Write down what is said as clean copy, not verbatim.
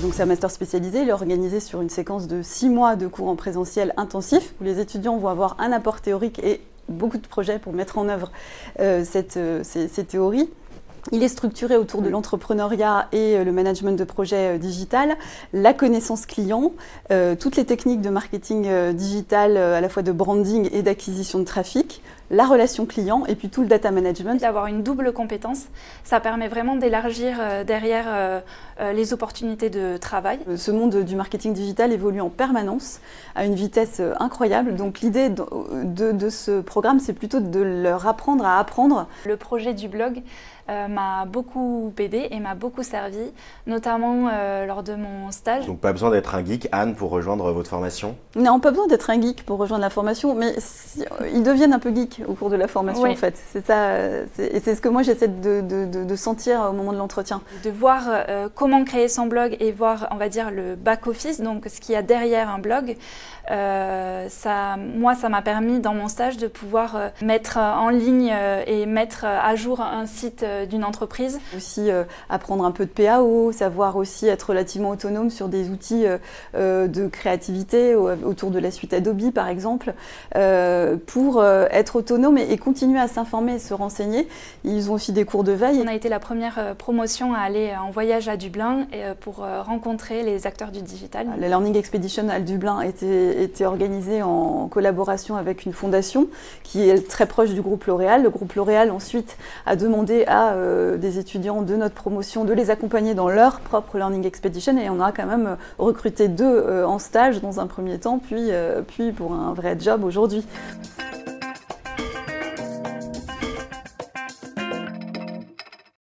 Donc c'est un master spécialisé, il est organisé sur une séquence de 6 mois de cours en présentiel intensif, où les étudiants vont avoir un apport théorique et beaucoup de projets pour mettre en œuvre ces théories. Il est structuré autour de l'entrepreneuriat et le management de projets digital, la connaissance client, toutes les techniques de marketing digital, à la fois de branding et d'acquisition de trafic, la relation client et puis tout le data management. D'avoir une double compétence, ça permet vraiment d'élargir derrière les opportunités de travail. Ce monde du marketing digital évolue en permanence à une vitesse incroyable. Donc l'idée de ce programme, c'est plutôt de leur apprendre à apprendre. Le projet du blog m'a beaucoup aidé et m'a beaucoup servi, notamment lors de mon stage. Donc pas besoin d'être un geek, Anne, pour rejoindre votre formation? Non, pas besoin d'être un geek pour rejoindre la formation, mais ils deviennent un peu geeks au cours de la formation, en fait. C'est ça, et c'est ce que moi j'essaie de sentir au moment de l'entretien. De voir comment créer son blog et voir, on va dire, le back-office, donc ce qu'il y a derrière un blog. Moi, ça m'a permis dans mon stage de pouvoir mettre en ligne et mettre à jour un site d'une entreprise. Aussi apprendre un peu de PAO, savoir aussi être relativement autonome sur des outils de créativité autour de la suite Adobe par exemple, pour être autonome et continuer à s'informer et se renseigner. Ils ont aussi des cours de veille. On a été la première promotion à aller en voyage à Dublin pour rencontrer les acteurs du digital. La Learning Expedition à Dublin était organisée en collaboration avec une fondation qui est très proche du groupe L'Oréal. Le groupe L'Oréal ensuite a demandé à des étudiants de notre promotion de les accompagner dans leur propre Learning Expedition et on a quand même recruté 2 en stage dans un premier temps, puis pour un vrai job aujourd'hui.